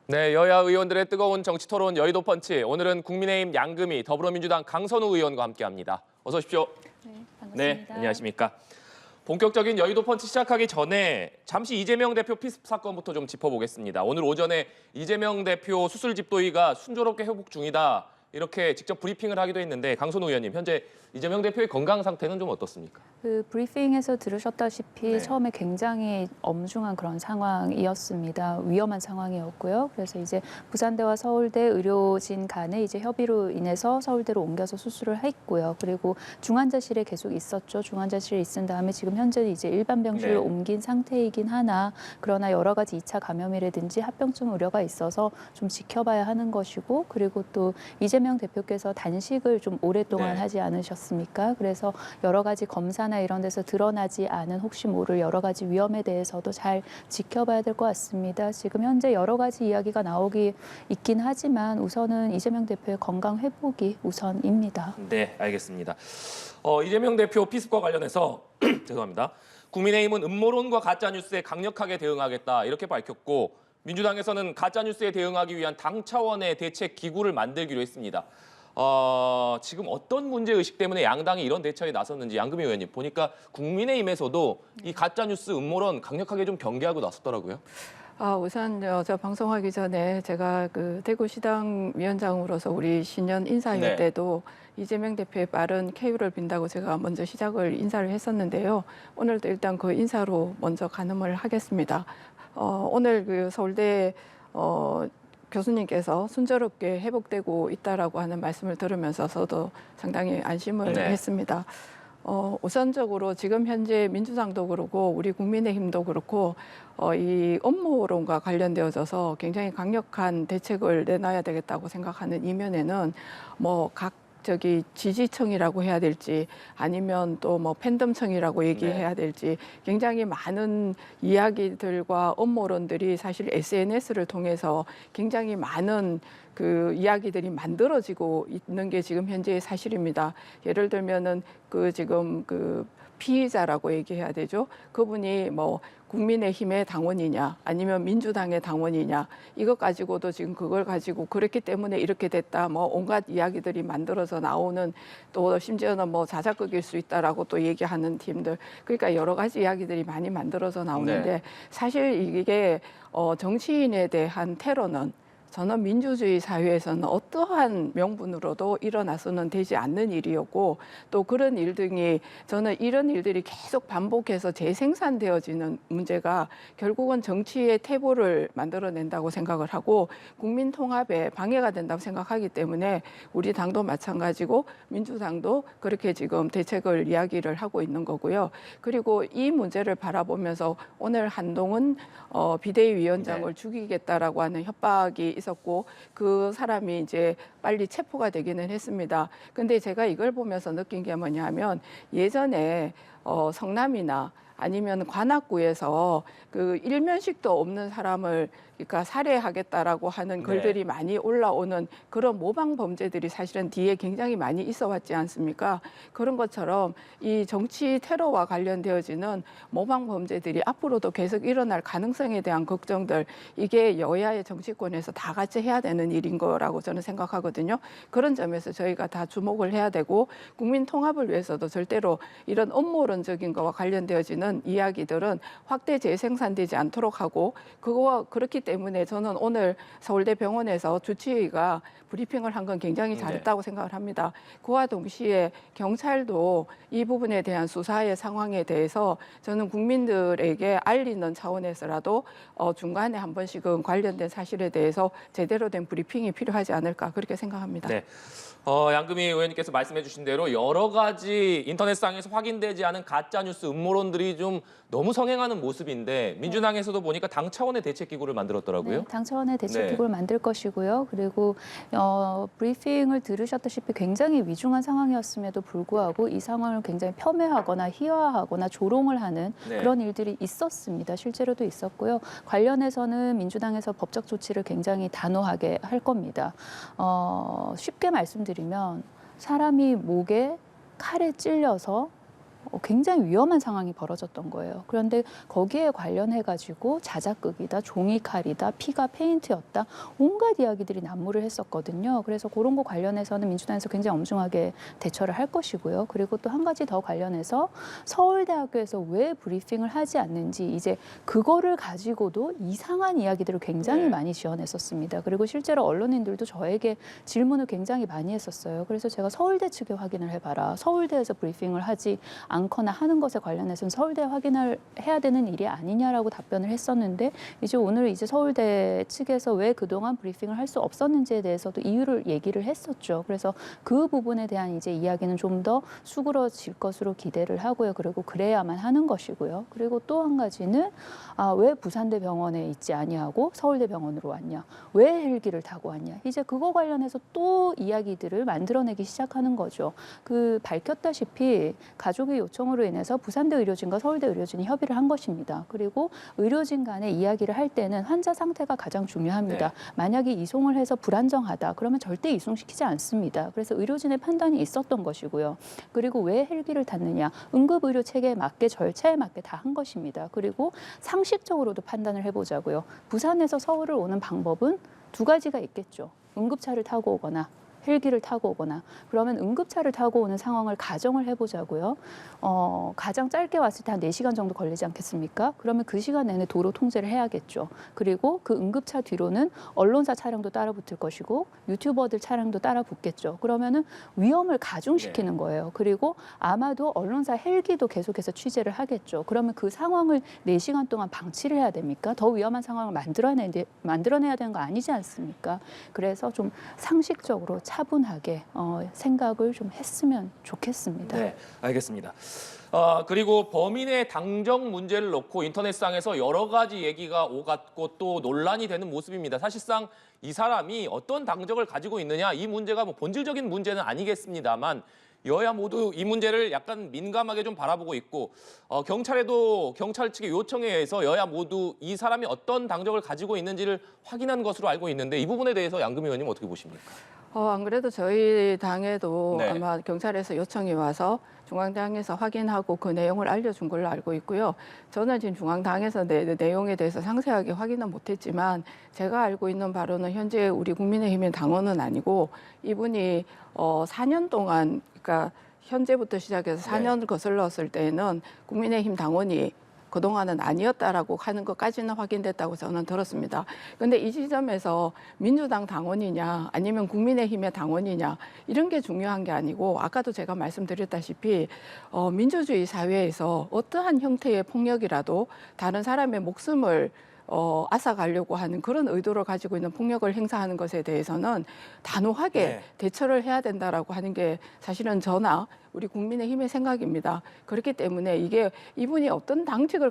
네, 여야 의원들의 뜨거운 정치 토론 여의도 펀치. 오늘은 국민의힘 양금희, 더불어민주당 강선우 의원과 함께합니다. 어서 오십시오. 네, 네, 반갑습니다. 안녕하십니까. 본격적인 여의도 펀치 시작하기 전에 잠시 이재명 대표 피습 사건부터 좀 짚어보겠습니다. 오늘 오전에 이재명 대표 수술 집도의가 순조롭게 회복 중이다. 이렇게 직접 브리핑을 하기도 했는데 강선우 의원님, 현재 이재명 대표의 건강 상태는 좀 어떻습니까? 그 브리핑에서 들으셨다시피 네. 처음에 굉장히 엄중한 그런 상황이었습니다. 위험한 상황이었고요. 그래서 이제 부산대와 서울대 의료진 간에 이제 협의로 인해서 서울대로 옮겨서 수술을 했고요. 그리고 중환자실에 계속 있었죠. 중환자실에 있은 다음에 지금 현재 이제 일반 병실로 네. 옮긴 상태이긴 하나 그러나 여러 가지 2차 감염이라든지 합병증 우려가 있어서 좀 지켜봐야 하는 것이고 그리고 또 이재명 대표께서 단식을 좀 오랫동안 네. 하지 않으셨습니까? 그래서 여러 가지 검사나 이런 데서 드러나지 않은 혹시 모를 여러 가지 위험에 대해서도 잘 지켜봐야 될 것 같습니다. 지금 현재 여러 가지 이야기가 나오기 있긴 하지만 우선은 이재명 대표의 건강 회복이 우선입니다. 네, 알겠습니다. 이재명 대표 피습과 관련해서 죄송합니다. 국민의힘은 음모론과 가짜뉴스에 강력하게 대응하겠다 이렇게 밝혔고 민주당에서는 가짜뉴스에 대응하기 위한 당 차원의 대책 기구를 만들기로 했습니다. 지금 어떤 문제의식 때문에 양당이 이런 대처에 나섰는지 양금희 의원님 보니까 국민의힘에서도 이 가짜뉴스 음모론 강력하게 좀 경계하고 나섰더라고요. 우선 저 방송하기 전에 제가 그 대구시당 위원장으로서 우리 신년 인사회 네. 때도 이재명 대표의 빠른 쾌유를 빈다고 제가 먼저 시작을 인사를 했었는데요. 오늘도 일단 그 인사로 먼저 가늠을 하겠습니다. 오늘 그 서울대 교수님께서 순조롭게 회복되고 있다라고 하는 말씀을 들으면서 저도 상당히 안심을 네. 했습니다. 우선적으로 지금 현재 민주당도 그렇고 우리 국민의힘도 그렇고 이 업무론과 관련되어져서 굉장히 강력한 대책을 내놔야 되겠다고 생각하는 이면에는 각 지지층이라고 해야 될지 아니면 또 팬덤층이라고 얘기해야 될지 굉장히 많은 이야기들과 업무론들이 사실 SNS를 통해서 굉장히 많은 그 이야기들이 만들어지고 있는 게 지금 현재의 사실입니다. 예를 들면은 지금 피의자라고 얘기해야 되죠. 그분이 국민의힘의 당원이냐 아니면 민주당의 당원이냐 이것 가지고도 지금 그걸 가지고 그렇기 때문에 이렇게 됐다 온갖 이야기들이 만들어서 나오는 또 심지어는 자작극일 수 있다라고 또 얘기하는 팀들 그러니까 여러 가지 이야기들이 많이 만들어서 나오는데 네. 사실 이게 정치인에 대한 테러는 저는 민주주의 사회에서는 어떠한 명분으로도 일어나서는 되지 않는 일이었고 또 그런 일들이 저는 이런 일들이 계속 반복해서 재생산되어지는 문제가 결국은 정치의 태보를 만들어낸다고 생각을 하고 국민 통합에 방해가 된다고 생각하기 때문에 우리 당도 마찬가지고 민주당도 그렇게 지금 대책을 이야기를 하고 있는 거고요. 그리고 이 문제를 바라보면서 오늘 한동훈 비대위원장을 죽이겠다라고 하는 협박이 있었고 그 사람이 이제 빨리 체포가 되기는 했습니다. 근데 제가 이걸 보면서 느낀 게 뭐냐면 예전에 성남이나 아니면 관악구에서 그 일면식도 없는 사람을 그러니까 살해하겠다라고 하는 글들이 많이 올라오는 그런 모방 범죄들이 사실은 뒤에 굉장히 많이 있어 왔지 않습니까? 그런 것처럼 이 정치 테러와 관련되어지는 모방 범죄들이 앞으로도 계속 일어날 가능성에 대한 걱정들 이게 여야의 정치권에서 다 같이 해야 되는 일인 거라고 저는 생각하거든요. 그런 점에서 저희가 다 주목을 해야 되고 국민 통합을 위해서도 절대로 이런 업무론적인 거와 관련되어지는 이야기들은 확대 재생산되지 않도록 하고 그거와 그렇기 때문에 저는 오늘 서울대 병원에서 주치의가 브리핑을 한 건 굉장히 잘했다고 생각을 합니다. 그와 동시에 경찰도 이 부분에 대한 수사의 상황에 대해서 저는 국민들에게 알리는 차원에서라도 중간에 한 번씩은 관련된 사실에 대해서 제대로 된 브리핑이 필요하지 않을까 그렇게 생각합니다. 네. 양금희 의원님께서 말씀해 주신 대로 여러 가지 인터넷상에서 확인되지 않은 가짜뉴스 음모론들이 좀 너무 성행하는 모습인데 민주당에서도 보니까 당 차원의 대책기구를 만들었더라고요. 네, 당 차원의 대책기구를 만들 것이고요. 그리고 브리핑을 들으셨다시피 굉장히 위중한 상황이었음에도 불구하고 이 상황을 굉장히 폄훼하거나 희화하거나 조롱을 하는 네. 그런 일들이 있었습니다. 실제로도 있었고요. 관련해서는 민주당에서 법적 조치를 굉장히 단호하게 할 겁니다. 쉽게 말씀드리면 사람이 목에 칼에 찔려서 굉장히 위험한 상황이 벌어졌던 거예요. 그런데 거기에 관련해가지고 자작극이다, 종이칼이다, 피가 페인트였다, 온갖 이야기들이 난무를 했었거든요. 그래서 그런 거 관련해서는 민주당에서 굉장히 엄중하게 대처를 할 것이고요. 그리고 또 한 가지 더 관련해서 서울대학교에서 왜 브리핑을 하지 않는지 이제 그거를 가지고도 이상한 이야기들을 굉장히 네. 많이 지어냈었습니다. 그리고 실제로 언론인들도 저에게 질문을 굉장히 많이 했었어요. 그래서 제가 서울대 측에 확인을 해봐라. 서울대에서 브리핑을 하지 않거나 하는 것에 관련해서는 서울대 확인을 해야 되는 일이 아니냐라고 답변을 했었는데 이제 오늘 이제 서울대 측에서 왜 그동안 브리핑을 할 수 없었는지에 대해서도 이유를 얘기를 했었죠. 그래서 그 부분에 대한 이제 이야기는 좀 더 수그러질 것으로 기대를 하고요. 그리고 그래야만 하는 것이고요. 그리고 또 한 가지는 왜 부산대 병원에 있지 아니하고 서울대 병원으로 왔냐? 왜 헬기를 타고 왔냐? 이제 그거 관련해서 또 이야기들을 만들어내기 시작하는 거죠. 그 밝혔다시피 가족의 요청으로 인해서 부산대 의료진과 서울대 의료진이 협의를 한 것입니다. 그리고 의료진 간에 이야기를 할 때는 환자 상태가 가장 중요합니다. 네. 만약에 이송을 해서 불안정하다 그러면 절대 이송시키지 않습니다. 그래서 의료진의 판단이 있었던 것이고요. 그리고 왜 헬기를 탔느냐? 응급의료 체계에 맞게 절차에 맞게 다 한 것입니다. 그리고 상식적으로도 판단을 해보자고요. 부산에서 서울을 오는 방법은 두 가지가 있겠죠. 응급차를 타고 오거나 헬기를 타고 오거나 그러면 응급차를 타고 오는 상황을 가정을 해보자고요. 가장 짧게 왔을 때 한 4시간 정도 걸리지 않겠습니까? 그러면 그 시간 내내 도로 통제를 해야겠죠. 그리고 그 응급차 뒤로는 언론사 차량도 따라 붙을 것이고 유튜버들 차량도 따라 붙겠죠. 그러면은 위험을 가중시키는 거예요. 그리고 아마도 언론사 헬기도 계속해서 취재를 하겠죠. 그러면 그 상황을 4시간 동안 방치를 해야 됩니까? 더 위험한 상황을 만들어내야 되는 거 아니지 않습니까? 그래서 좀 상식적으로 차분하게 생각을 좀 했으면 좋겠습니다. 네, 알겠습니다. 그리고 범인의 당정 문제를 놓고 인터넷상에서 여러 가지 얘기가 오갔고 또 논란이 되는 모습입니다. 사실상 이 사람이 어떤 당적을 가지고 있느냐 이 문제가 뭐 본질적인 문제는 아니겠습니다만 여야 모두 이 문제를 약간 민감하게 좀 바라보고 있고 경찰에도 경찰 측의 요청에 의해서 여야 모두 이 사람이 어떤 당적을 가지고 있는지를 확인한 것으로 알고 있는데 이 부분에 대해서 양금희 의원님 어떻게 보십니까? 안 그래도 저희 당에도 네. 아마 경찰에서 요청이 와서 중앙당에서 확인하고 그 내용을 알려준 걸로 알고 있고요. 저는 지금 중앙당에서 내용에 대해서 상세하게 확인은 못했지만 제가 알고 있는 바로는 현재 우리 국민의힘의 당원은 아니고 이분이 4년 동안 그러니까 현재부터 시작해서 4년을 거슬렀을 때는 국민의힘 당원이 그동안은 아니었다라고 하는 것까지는 확인됐다고 저는 들었습니다. 그런데 이 지점에서 민주당 당원이냐 아니면 국민의힘의 당원이냐 이런 게 중요한 게 아니고 아까도 제가 말씀드렸다시피 민주주의 사회에서 어떠한 형태의 폭력이라도 다른 사람의 목숨을 앗아가려고 하는 그런 의도를 가지고 있는 폭력을 행사하는 것에 대해서는 단호하게 네. 대처를 해야 된다라고 하는 게 사실은 저나 우리 국민의힘의 생각입니다. 그렇기 때문에 이게 이분이 어떤 당적을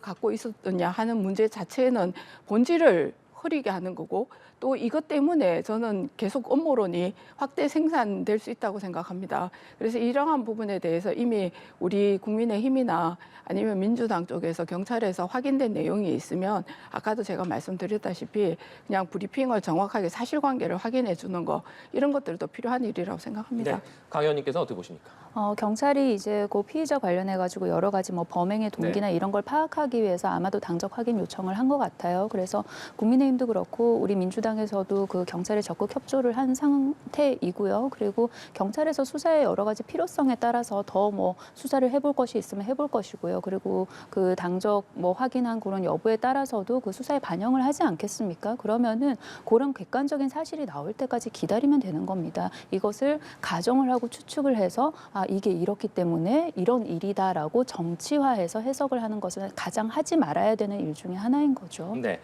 갖고 있었느냐 하는 문제 자체는 본질을 흐리게 하는 거고 또 이것 때문에 저는 계속 음모론이 확대 생산될 수 있다고 생각합니다. 그래서 이러한 부분에 대해서 이미 우리 국민의힘이나 아니면 민주당 쪽에서 경찰에서 확인된 내용이 있으면 아까도 제가 말씀드렸다시피 그냥 브리핑을 정확하게 사실관계를 확인해 주는 거 이런 것들도 필요한 일이라고 생각합니다. 네, 강 의원님께서 어떻게 보십니까? 경찰이 이제 그 피의자 관련해가지고 여러 가지 뭐 범행의 동기나 이런 걸 파악하기 위해서 아마도 당적 확인 요청을 한 것 같아요. 그래서 국민의힘도 그렇고 우리 민주당에서도 그 경찰에 적극 협조를 한 상태이고요. 그리고 경찰에서 수사의 여러 가지 필요성에 따라서 더 뭐 수사를 해볼 것이 있으면 해볼 것이고요. 그리고 그 당적 뭐 확인한 그런 여부에 따라서도 그 수사에 반영을 하지 않겠습니까? 그러면은 그런 객관적인 사실이 나올 때까지 기다리면 되는 겁니다. 이것을 가정을 하고 추측을 해서 이게 이렇기 때문에 이런 일이다라고 정치화해서 해석을 하는 것은 가장 하지 말아야 되는 일 중에 하나인 거죠. 네.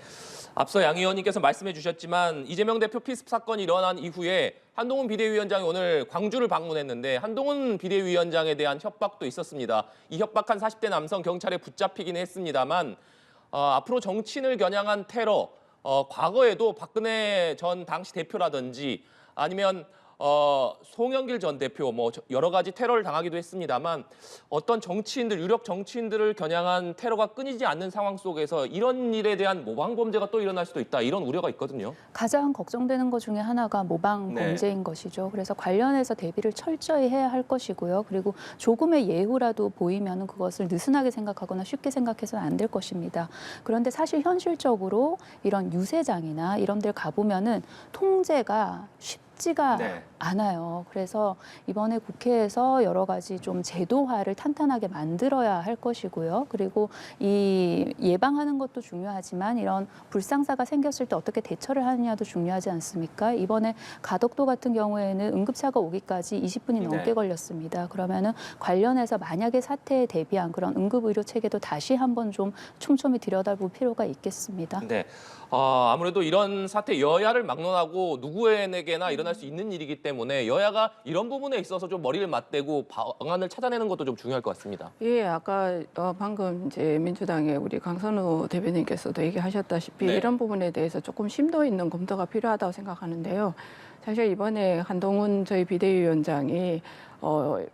앞서 양 의원님께서 말씀해 주셨지만 이재명 대표 피습 사건이 일어난 이후에 한동훈 비대위원장이 오늘 광주를 방문했는데 한동훈 비대위원장에 대한 협박도 있었습니다. 이 협박한 40대 남성 경찰에 붙잡히긴 했습니다만 앞으로 정치인을 겨냥한 테러, 과거에도 박근혜 전 당시 대표라든지 아니면 송영길 전 대표 뭐 여러 가지 테러를 당하기도 했습니다만 어떤 정치인들, 유력 정치인들을 겨냥한 테러가 끊이지 않는 상황 속에서 이런 일에 대한 모방 범죄가 또 일어날 수도 있다. 이런 우려가 있거든요. 가장 걱정되는 것 중에 하나가 모방 네. 범죄인 것이죠. 그래서 관련해서 대비를 철저히 해야 할 것이고요. 그리고 조금의 예후라도 보이면 그것을 느슨하게 생각하거나 쉽게 생각해서는 안 될 것입니다. 그런데 사실 현실적으로 이런 유세장이나 이런 데를 가보면은 통제가 쉽지가 네. 않아요. 그래서 이번에 국회에서 여러 가지 좀 제도화를 탄탄하게 만들어야 할 것이고요. 그리고 이 예방하는 것도 중요하지만 이런 불상사가 생겼을 때 어떻게 대처를 하느냐도 중요하지 않습니까? 이번에 가덕도 같은 경우에는 응급차가 오기까지 20분이 넘게 네. 걸렸습니다. 그러면은 관련해서 만약에 사태에 대비한 그런 응급의료 체계도 다시 한번 좀 촘촘히 들여다볼 필요가 있겠습니다. 네. 아무래도 이런 사태 여야를 막론하고 누구에게나 일어날 수 있는 일이기 때문에 여야가 이런 부분에 있어서 좀 머리를 맞대고 방안을 찾아내는 것도 좀 중요할 것 같습니다. 예, 아까 방금 이제 민주당의 우리 강선우 대변인께서도 얘기하셨다시피 네. 이런 부분에 대해서 조금 심도 있는 검토가 필요하다고 생각하는데요. 사실 이번에 한동훈 저희 비대위원장이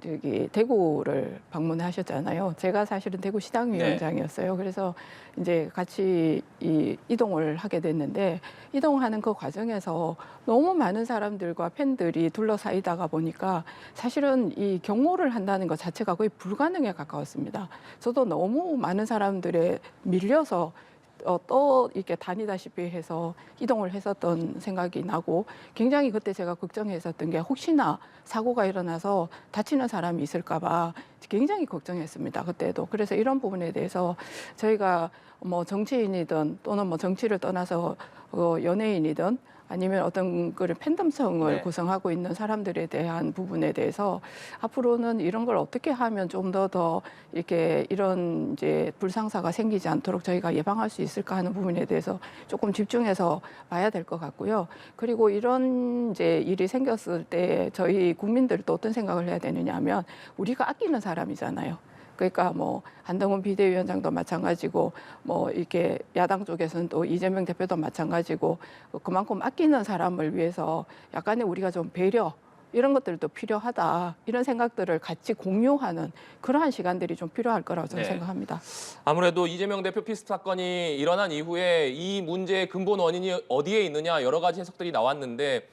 저기 대구를 방문하셨잖아요. 제가 사실은 대구 시당위원장이었어요. 그래서 이제 같이 이동을 하게 됐는데 이동하는 그 과정에서 너무 많은 사람들과 팬들이 둘러싸이다가 보니까 사실은 이 경호를 한다는 것 자체가 거의 불가능에 가까웠습니다. 저도 너무 많은 사람들에 밀려서 또 이렇게 다니다시피 해서 이동을 했었던 생각이 나고 굉장히 그때 제가 걱정했었던 게 혹시나 사고가 일어나서 다치는 사람이 있을까 봐 굉장히 걱정했습니다. 그때도. 그래서 이런 부분에 대해서 저희가 뭐 정치인이든 또는 뭐 정치를 떠나서 연예인이든 아니면 어떤 그런 팬덤성을 네. 구성하고 있는 사람들에 대한 부분에 대해서 앞으로는 이런 걸 어떻게 하면 좀 더 이렇게 이런 이제 불상사가 생기지 않도록 저희가 예방할 수 있을까 하는 부분에 대해서 조금 집중해서 봐야 될 것 같고요. 그리고 이런 이제 일이 생겼을 때 저희 국민들도 어떤 생각을 해야 되느냐 하면 우리가 아끼는 사람이잖아요. 그러니까 뭐 한동훈 비대위원장도 마찬가지고 뭐 이렇게 야당 쪽에서는 또 이재명 대표도 마찬가지고 그만큼 아끼는 사람을 위해서 약간의 우리가 좀 배려 이런 것들도 필요하다 이런 생각들을 같이 공유하는 그러한 시간들이 좀 필요할 거라고 저는 네. 생각합니다. 아무래도 이재명 대표 피습 사건이 일어난 이후에 이 문제의 근본 원인이 어디에 있느냐 여러 가지 해석들이 나왔는데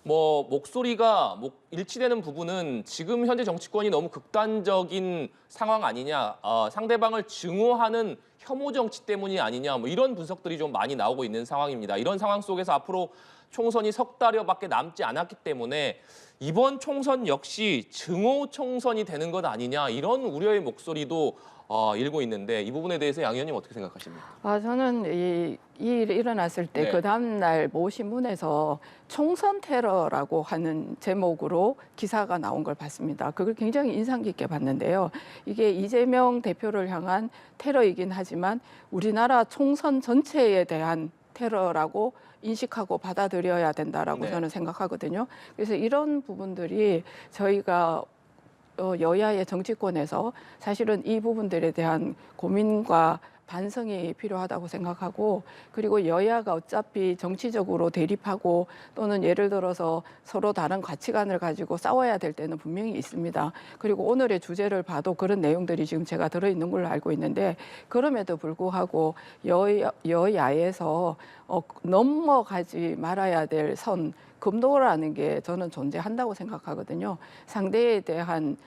뭐 목소리가 일치되는 부분은 지금 현재 정치권이 너무 극단적인 상황 아니냐, 상대방을 증오하는 혐오 정치 때문이 아니냐, 뭐 이런 분석들이 좀 많이 나오고 있는 상황입니다. 이런 상황 속에서 앞으로 총선이 석 달여밖에 남지 않았기 때문에 이번 총선 역시 증오 총선이 되는 것 아니냐 이런 우려의 목소리도 일고 있는데 이 부분에 대해서 양 의원님 어떻게 생각하십니까? 저는 이 일이 일어났을 때 네. 그 다음날 모 신문에서 총선 테러라고 하는 제목으로 기사가 나온 걸 봤습니다. 그걸 굉장히 인상 깊게 봤는데요. 이게 이재명 대표를 향한 테러이긴 하지만 우리나라 총선 전체에 대한 테러라고 인식하고 받아들여야 된다라고 네. 저는 생각하거든요. 그래서 이런 부분들이 저희가 여야의 정치권에서 사실은 이 부분들에 대한 고민과 반성이 필요하다고 생각하고 그리고 여야가 어차피 정치적으로 대립하고 또는 예를 들어서 서로 다른 가치관을 가지고 싸워야 될 때는 분명히 있습니다. 그리고 오늘의 주제를 봐도 그런 내용들이 지금 제가 들어있는 걸로 알고 있는데 그럼에도 불구하고 여야에서 넘어가지 말아야 될 선, 금도라는 게 저는 존재한다고 생각하거든요. 상대에 대한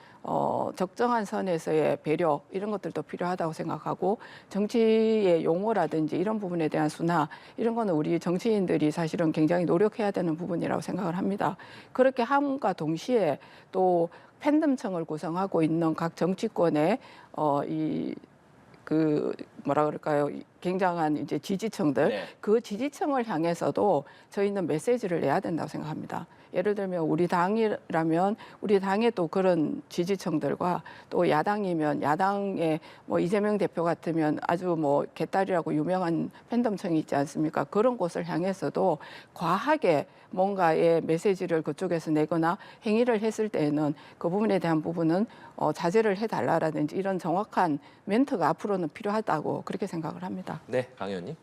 적정한 선에서의 배려 이런 것들도 필요하다고 생각하고 정치의 용어라든지 이런 부분에 대한 순화 이런 거는 우리 정치인들이 사실은 굉장히 노력해야 되는 부분이라고 생각을 합니다. 그렇게 함과 동시에 또 팬덤층을 구성하고 있는 각 정치권의 뭐라 그럴까요? 굉장한 이제 지지층들 네. 그 지지층을 향해서도 저희는 메시지를 내야 된다고 생각합니다. 예를 들면 우리 당이라면 우리 당의 또 그런 지지층들과 또 야당이면 야당의 뭐 이재명 대표 같으면 아주 뭐 개딸이라고 유명한 팬덤층이 있지 않습니까? 그런 곳을 향해서도 과하게 뭔가의 메시지를 그쪽에서 내거나 행위를 했을 때에는 그 부분에 대한 부분은 자제를 해달라라든지 이런 정확한 멘트가 앞으로는 필요하다고 그렇게 생각을 합니다. 네, 강 의원님.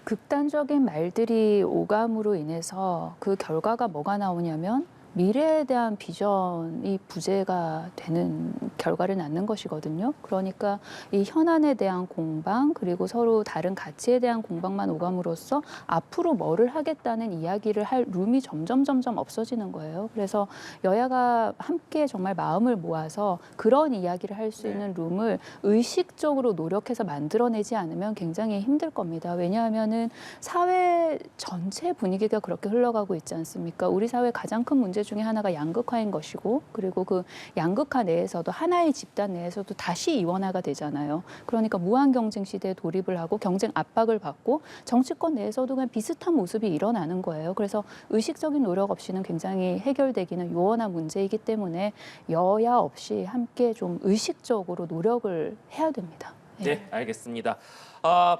극단적인 말들이 오감으로 인해서 그 결과가 뭐가 나오냐면 미래에 대한 비전이 부재가 되는 결과를 낳는 것이거든요. 그러니까 이 현안에 대한 공방 그리고 서로 다른 가치에 대한 공방만 오감으로써 앞으로 뭐를 하겠다는 이야기를 할 룸이 점점 없어지는 거예요. 그래서 여야가 함께 정말 마음을 모아서 그런 이야기를 할 수 있는 룸을 의식적으로 노력해서 만들어내지 않으면 굉장히 힘들 겁니다. 왜냐하면은 사회 전체 분위기가 그렇게 흘러가고 있지 않습니까? 우리 사회 가장 큰 문제 중에 하나가 양극화인 것이고, 그리고 그 양극화 내에서도 하나의 집단 내에서도 다시 이원화가 되잖아요. 그러니까 무한 경쟁 시대에 돌입을 하고 경쟁 압박을 받고 정치권 내에서도 그냥 비슷한 모습이 일어나는 거예요. 그래서 의식적인 노력 없이는 굉장히 해결되기는 요원한 문제이기 때문에 여야 없이 함께 좀 의식적으로 노력을 해야 됩니다. 네, 알겠습니다.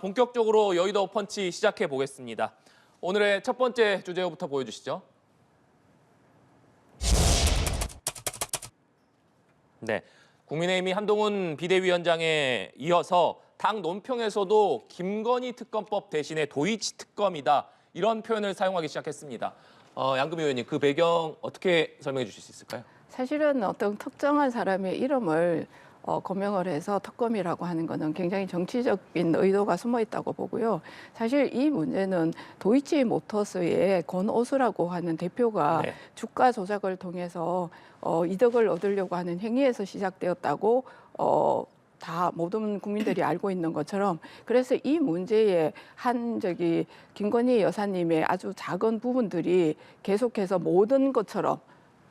본격적으로 여의도 펀치 시작해 보겠습니다. 오늘의 첫 번째 주제부터 보여주시죠. 네, 국민의힘이 한동훈 비대위원장에 이어서 당 논평에서도 김건희 특검법 대신에 도이치 특검이다 이런 표현을 사용하기 시작했습니다. 양금희 의원님, 그 배경 어떻게 설명해 주실 수 있을까요? 사실은 어떤 특정한 사람의 이름을 거명을 해서 특검이라고 하는 것은 굉장히 정치적인 의도가 숨어 있다고 보고요. 사실 이 문제는 도이치모터스의 권오수라고 하는 대표가 네. 주가 조작을 통해서 이득을 얻으려고 하는 행위에서 시작되었다고 다 모든 국민들이 알고 있는 것처럼, 그래서 이 문제에 김건희 여사님의 아주 작은 부분들이 계속해서 모든 것처럼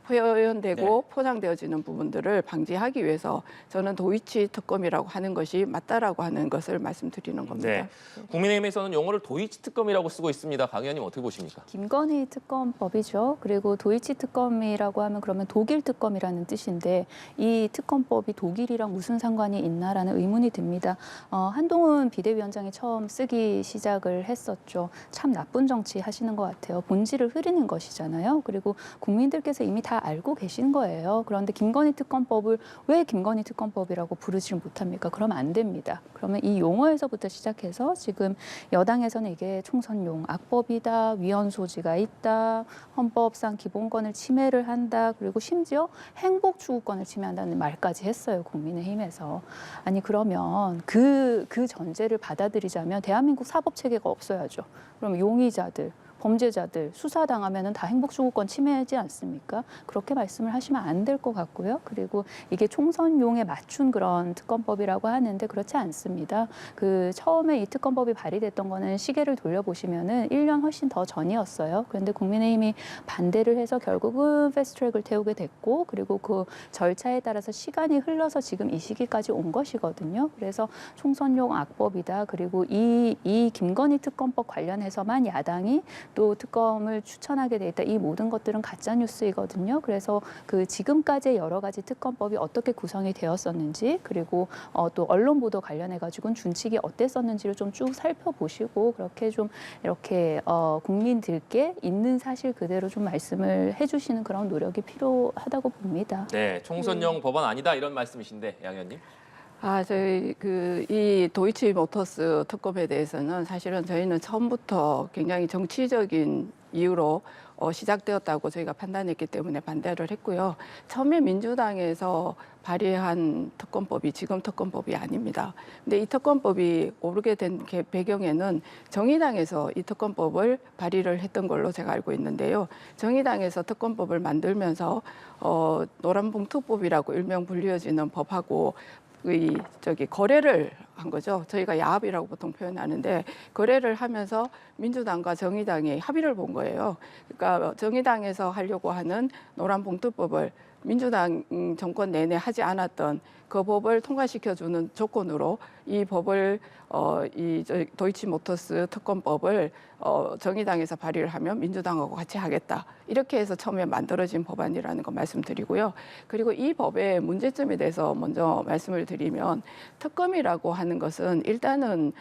표현되고 포장되어지는 부분들을 방지하기 위해서 저는 도이치 특검이라고 하는 것이 맞다라고 하는 것을 말씀드리는 겁니다. 네, 국민의힘에서는 용어를 도이치 특검이라고 쓰고 있습니다. 강 의원님 어떻게 보십니까? 김건희 특검법이죠. 그리고 도이치 특검이라고 하면 그러면 독일 특검이라는 뜻인데 이 특검법이 독일이랑 무슨 상관이 있나라는 의문이 듭니다. 한동훈 비대위원장이 처음 쓰기 시작을 했었죠. 참 나쁜 정치 하시는 것 같아요. 본질을 흐리는 것이잖아요. 그리고 국민들께서 이미 다 알고 계신 거예요. 그런데 김건희 특검법을 왜 김건희 특검법이라고 부르지 못합니까? 그러면 안 됩니다. 그러면 이 용어에서부터 시작해서 지금 여당에서는 이게 총선용 악법이다, 위헌 소지가 있다, 헌법상 기본권을 침해를 한다, 그리고 심지어 행복 추구권을 침해한다는 말까지 했어요. 국민의힘에서. 아니 그러면 그 전제를 받아들이자면 대한민국 사법 체계가 없어야죠. 그럼 용의자들, 범죄자들 수사당하면은 다 행복추구권 침해하지 않습니까? 그렇게 말씀을 하시면 안 될 것 같고요. 그리고 이게 총선용에 맞춘 그런 특검법이라고 하는데 그렇지 않습니다. 그 처음에 이 특검법이 발의됐던 거는 시계를 돌려보시면은 1년 훨씬 더 전이었어요. 그런데 국민의힘이 반대를 해서 결국은 패스트트랙을 태우게 됐고, 그리고 그 절차에 따라서 시간이 흘러서 지금 이 시기까지 온 것이거든요. 그래서 총선용 악법이다. 그리고 이 김건희 특검법 관련해서만 야당이 또 특검을 추천하게 돼 있다. 이 모든 것들은 가짜 뉴스이거든요. 그래서 그 지금까지의 여러 가지 특검법이 어떻게 구성이 되었었는지, 그리고 또 언론 보도 관련해 가지고는 준칙이 어땠었는지를 좀 쭉 살펴보시고 그렇게 좀 이렇게 국민들께 있는 사실 그대로 좀 말씀을 해주시는 그런 노력이 필요하다고 봅니다. 네, 총선용 법안 아니다 이런 말씀이신데 양 의원님. 저희 이 도이치모터스 특검에 대해서는 사실은 저희는 처음부터 굉장히 정치적인 이유로 시작되었다고 저희가 판단했기 때문에 반대를 했고요. 처음에 민주당에서 발의한 특검법이 지금 특검법이 아닙니다. 근데 이 특검법이 오르게 된 배경에는 정의당에서 이 특검법을 발의를 했던 걸로 제가 알고 있는데요. 정의당에서 특검법을 만들면서 노란봉투법이라고 일명 불리어지는 법하고 거래를 한 거죠. 저희가 야합이라고 보통 표현하는데 거래를 하면서 민주당과 정의당이 합의를 본 거예요. 그러니까 정의당에서 하려고 하는 노란봉투법을 민주당 정권 내내 하지 않았던 그 법을 통과시켜주는 조건으로 이 법을 도이치모터스 특검법을 정의당에서 발의를 하면 민주당하고 같이 하겠다. 이렇게 해서 처음에 만들어진 법안이라는 거 말씀드리고요. 그리고 이 법의 문제점에 대해서 먼저 말씀을 드리면 특검이라고 하는 것은 일단은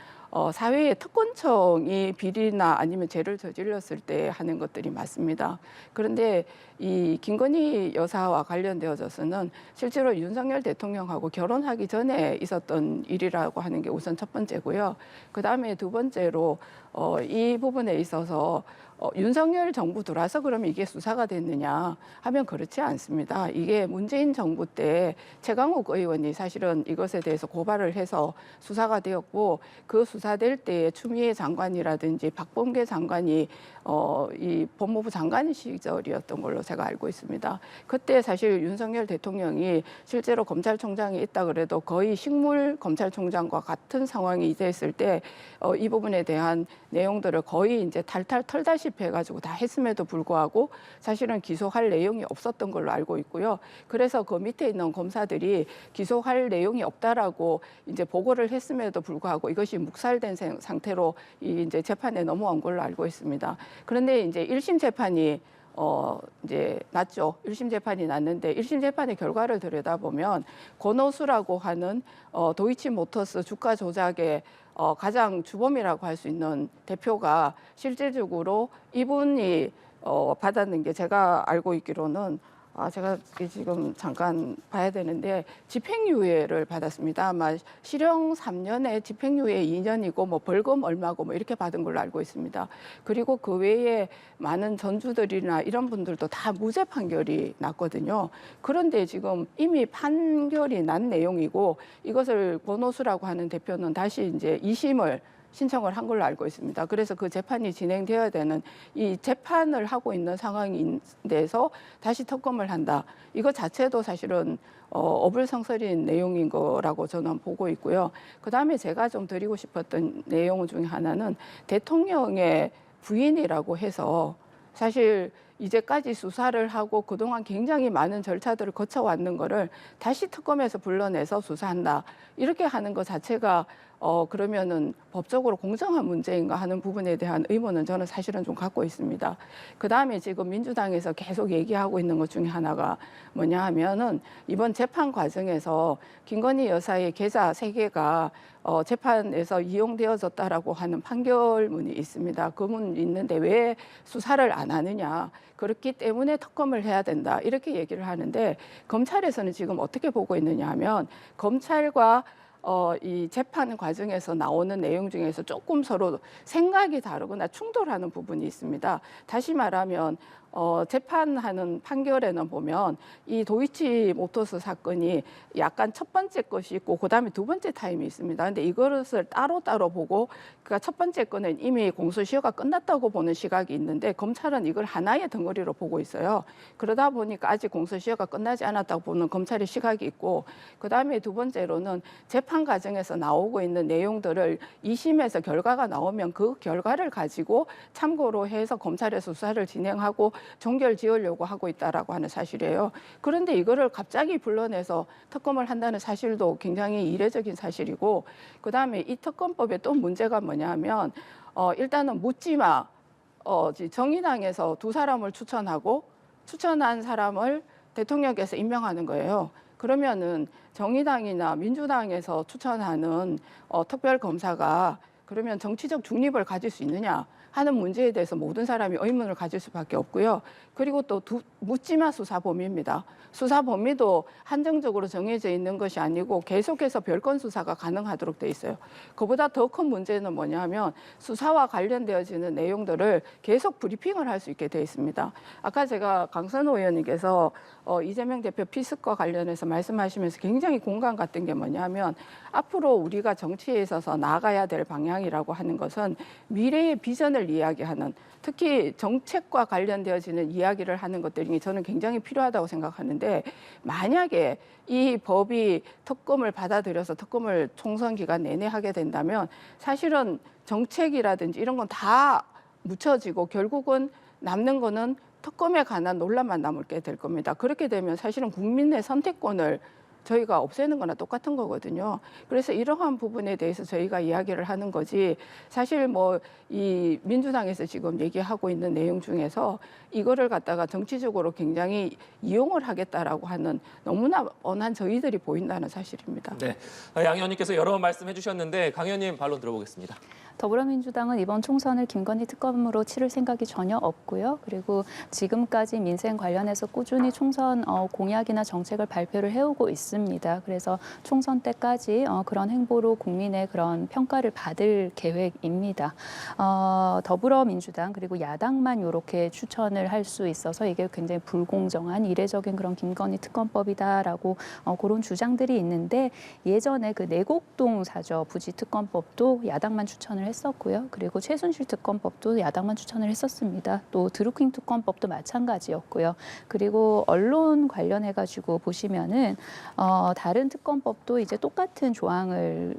사회의 특권청이 비리나 아니면 죄를 저질렀을 때 하는 것들이 맞습니다. 그런데 이 김건희 여사와 관련되어져서는 실제로 윤석열 대통령하고 결혼하기 전에 있었던 일이라고 하는 게 우선 첫 번째고요. 그 다음에 두 번째로 이 부분에 있어서 윤석열 정부 들어와서 그러면 이게 수사가 됐느냐 하면 그렇지 않습니다. 이게 문재인 정부 때 최강욱 의원이 사실은 이것에 대해서 고발을 해서 수사가 되었고 그 수사될 때에 추미애 장관이라든지 박범계 장관이 이 법무부 장관 시절이었던 걸로 제가 알고 있습니다. 그때 사실 윤석열 대통령이 실제로 검찰총장이 있다 그래도 거의 식물 검찰총장과 같은 상황이 됐을 때 이 부분에 대한 내용들을 거의 이제 탈탈 털다시피 해가지고 다 했음에도 불구하고 사실은 기소할 내용이 없었던 걸로 알고 있고요. 그래서 그 밑에 있는 검사들이 기소할 내용이 없다라고 이제 보고를 했음에도 불구하고 이것이 묵살된 상태로 이제 재판에 넘어온 걸로 알고 있습니다. 그런데 이제 1심 재판이 이제 났죠. 1심 재판이 났는데 1심 재판의 결과를 들여다보면 권오수라고 하는 도이치모터스 주가 조작의 가장 주범이라고 할 수 있는 대표가 실질적으로 이분이 받았는 게 제가 알고 있기로는 제가 지금 잠깐 봐야 되는데 집행유예를 받았습니다. 아마 실형 3년에 집행유예 2년이고 뭐 벌금 얼마고 뭐 이렇게 받은 걸로 알고 있습니다. 그리고 그 외에 많은 전주들이나 이런 분들도 다 무죄 판결이 났거든요. 그런데 지금 이미 판결이 난 내용이고 이것을 권오수라고 하는 대표는 다시 이제 2심을 신청을 한 걸로 알고 있습니다. 그래서 그 재판이 진행되어야 되는 이 재판을 하고 있는 상황인데서 다시 특검을 한다. 이거 자체도 사실은 어불성설인 내용인 거라고 저는 보고 있고요. 그다음에 제가 좀 드리고 싶었던 내용 중에 하나는 대통령의 부인이라고 해서 사실 이제까지 수사를 하고 그동안 굉장히 많은 절차들을 거쳐왔는 거를 다시 특검에서 불러내서 수사한다. 이렇게 하는 것 자체가 그러면은 법적으로 공정한 문제인가 하는 부분에 대한 의문은 저는 사실은 좀 갖고 있습니다. 그다음에 지금 민주당에서 계속 얘기하고 있는 것 중에 하나가 뭐냐 하면은 이번 재판 과정에서 김건희 여사의 계좌 3개가 재판에서 이용되어졌다라고 하는 판결문이 있습니다. 그 문이 있는데 왜 수사를 안 하느냐. 그렇기 때문에 특검을 해야 된다. 이렇게 얘기를 하는데 검찰에서는 지금 어떻게 보고 있느냐 하면 검찰과 이 재판 과정에서 나오는 내용 중에서 조금 서로 생각이 다르거나 충돌하는 부분이 있습니다. 다시 말하면 재판하는 판결에는 보면 이 도이치모터스 사건이 약간 첫 번째 것이 있고 그다음에 두 번째 타임이 있습니다. 근데 이것을 따로따로 보고 그러니까 첫 번째 거는 이미 공소시효가 끝났다고 보는 시각이 있는데 검찰은 이걸 하나의 덩어리로 보고 있어요. 그러다 보니까 아직 공소시효가 끝나지 않았다고 보는 검찰의 시각이 있고 그다음에 두 번째로는 재판 과정에서 나오고 있는 내용들을 2심에서 결과가 나오면 그 결과를 가지고 참고로 해서 검찰의 수사를 진행하고 종결 지으려고 하고 있다라고 하는 사실이에요. 그런데 이거를 갑자기 불러내서 특검을 한다는 사실도 굉장히 이례적인 사실이고 그다음에 이 특검법에 또 문제가 뭐냐면 일단은 묻지마 정의당에서 2사람을 추천하고 추천한 사람을 대통령께서 임명하는 거예요. 그러면은 정의당이나 민주당에서 추천하는 특별검사가 그러면 정치적 중립을 가질 수 있느냐 하는 문제에 대해서 모든 사람이 의문을 가질 수밖에 없고요. 그리고 또 묻지마 수사 범위입니다. 수사 범위도 한정적으로 정해져 있는 것이 아니고 계속해서 별건 수사가 가능하도록 돼 있어요. 그보다 더 큰 문제는 뭐냐면 수사와 관련되어지는 내용들을 계속 브리핑을 할 수 있게 돼 있습니다. 아까 제가 강선호 의원님께서 이재명 대표 피습과 관련해서 말씀하시면서 굉장히 공감 갔던 게 뭐냐면 앞으로 우리가 정치에 있어서 나아가야 될 방향이라고 하는 것은 미래의 비전을 이야기하는 특히 정책과 관련되어지는 이야기를 하는 것들이 저는 굉장히 필요하다고 생각하는데 만약에 이 법이 특검을 받아들여서 특검을 총선 기간 내내 하게 된다면 사실은 정책이라든지 이런 건 다 묻혀지고 결국은 남는 거는 특검에 관한 논란만 남게 될 겁니다. 그렇게 되면 사실은 국민의 선택권을 저희가 없애는 거나 똑같은 거거든요. 그래서 이러한 부분에 대해서 저희가 이야기를 하는 거지 사실 뭐 이 민주당에서 지금 얘기하고 있는 내용 중에서 이거를 갖다가 정치적으로 굉장히 이용을 하겠다라고 하는 너무나 뻔한 저희들이 보인다는 사실입니다. 네, 양 의원님께서 여러 번 말씀해 주셨는데 강 의원님 반론 들어보겠습니다. 더불어민주당은 이번 총선을 김건희 특검으로 치를 생각이 전혀 없고요. 그리고 지금까지 민생 관련해서 꾸준히 총선 공약이나 정책을 발표를 해오고 있습니다. 있습니다. 그래서 총선 때까지 그런 행보로 국민의 그런 평가를 받을 계획입니다. 더불어민주당 그리고 야당만 이렇게 추천을 할 수 있어서 이게 굉장히 불공정한 이례적인 그런 김건희 특검법이다라고 그런 주장들이 있는데 예전에 그 내곡동 사저 부지 특검법도 야당만 추천을 했었고요. 그리고 최순실 특검법도 야당만 추천을 했었습니다. 또 드루킹 특검법도 마찬가지였고요. 그리고 언론 관련해 가지고 보시면은 다른 특검법도 이제 똑같은 조항이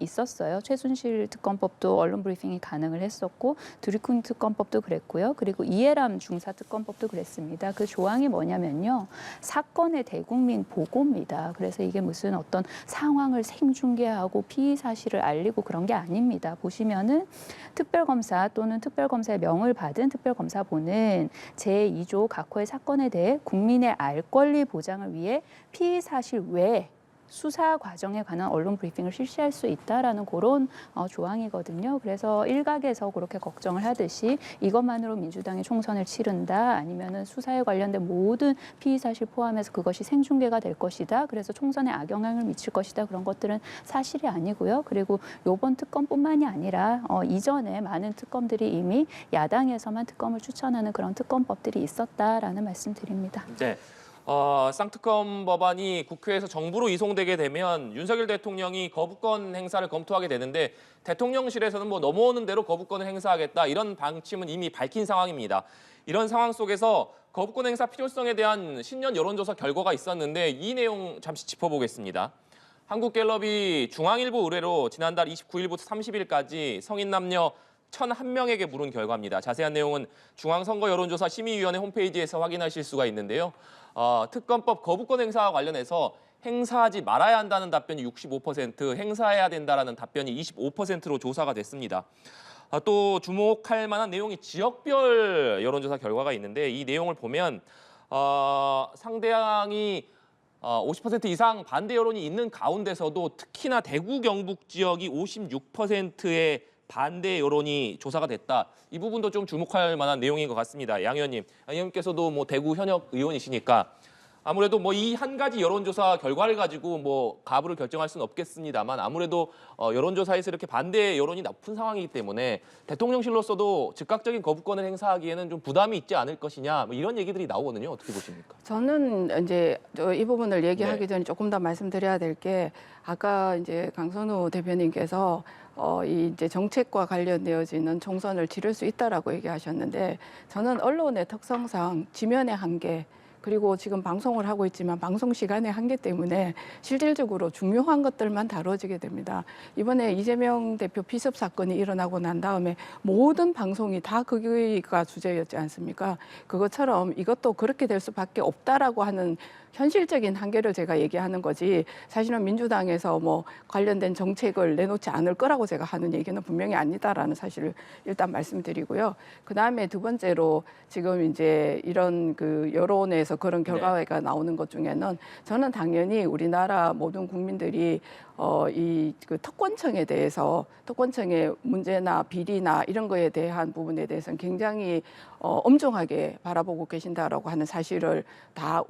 있었어요. 최순실 특검법도 언론 브리핑이 가능을 했었고 드루킹 특검법도 그랬고요. 그리고 이해람 중사 특검법도 그랬습니다. 그 조항이 뭐냐면요. 사건의 대국민 보고입니다. 그래서 이게 무슨 어떤 상황을 생중계하고 피의 사실을 알리고 그런 게 아닙니다. 보시면은 특별검사 또는 특별검사의 명을 받은 특별검사본은 제2조 각호의 사건에 대해 국민의 알 권리 보장을 위해 피의 사실 외에 수사 과정에 관한 언론 브리핑을 실시할 수 있다라는 그런 조항이거든요. 그래서 일각에서 그렇게 걱정을 하듯이 이것만으로 민주당이 총선을 치른다 아니면은 수사에 관련된 모든 피의 사실 포함해서 그것이 생중계가 될 것이다. 그래서 총선에 악영향을 미칠 것이다. 그런 것들은 사실이 아니고요. 그리고 이번 특검뿐만이 아니라 이전에 많은 특검들이 이미 야당에서만 특검을 추천하는 그런 특검법들이 있었다라는 말씀드립니다. 네. 쌍특검 법안이 국회에서 정부로 이송되게 되면 윤석열 대통령이 거부권 행사를 검토하게 되는데 대통령실에서는 뭐 넘어오는 대로 거부권을 행사하겠다 이런 방침은 이미 밝힌 상황입니다. 이런 상황 속에서 거부권 행사 필요성에 대한 신년 여론조사 결과가 있었는데 이 내용 잠시 짚어보겠습니다. 한국갤럽이 중앙일보 의뢰로 지난달 29일부터 30일까지 성인 남녀 1,001명에게 물은 결과입니다. 자세한 내용은 중앙선거여론조사 심의위원회 홈페이지에서 확인하실 수가 있는데요. 특검법 거부권 행사와 관련해서 행사하지 말아야 한다는 답변이 65%, 행사해야 된다라는 답변이 25%로 조사가 됐습니다. 또 주목할 만한 내용이 지역별 여론조사 결과가 있는데 이 내용을 보면 상대방이 50% 이상 반대 여론이 있는 가운데서도 특히나 대구 경북 지역이 56%의 반대 여론이 조사가 됐다. 이 부분도 좀 주목할 만한 내용인 것 같습니다. 양 의원님께서도 뭐 대구 현역 의원이시니까 아무래도 뭐 이 한 가지 여론조사 결과를 가지고 뭐 가부를 결정할 수는 없겠습니다만 아무래도 여론조사에서 이렇게 반대 여론이 높은 상황이기 때문에 대통령실로서도 즉각적인 거부권을 행사하기에는 좀 부담이 있지 않을 것이냐 뭐 이런 얘기들이 나오거든요. 어떻게 보십니까? 저는 이제 이 부분을 얘기하기 전에 조금 더 말씀드려야 될 게 아까 이제 강선우 대표님께서 이 이제 정책과 관련되어지는 총선을 치를 수 있다라고 얘기하셨는데 저는 언론의 특성상 지면의 한계 그리고 지금 방송을 하고 있지만 방송 시간의 한계 때문에 실질적으로 중요한 것들만 다뤄지게 됩니다. 이번에 이재명 대표 피습 사건이 일어나고 난 다음에 모든 방송이 다 거기가 주제였지 않습니까? 그것처럼 이것도 그렇게 될 수밖에 없다라고 하는 현실적인 한계를 제가 얘기하는 거지 사실은 민주당에서 뭐 관련된 정책을 내놓지 않을 거라고 제가 하는 얘기는 분명히 아니다라는 사실을 일단 말씀드리고요. 그다음에 두 번째로 지금 이제 이런 그 여론에서 그런 결과가 나오는 것 중에는 저는 당연히 우리나라 모든 국민들이 이 그 특권층에 대해서 특권층의 문제나 비리나 이런 거에 대한 부분에 대해서는 굉장히 엄중하게 바라보고 계신다라고 하는 사실을 다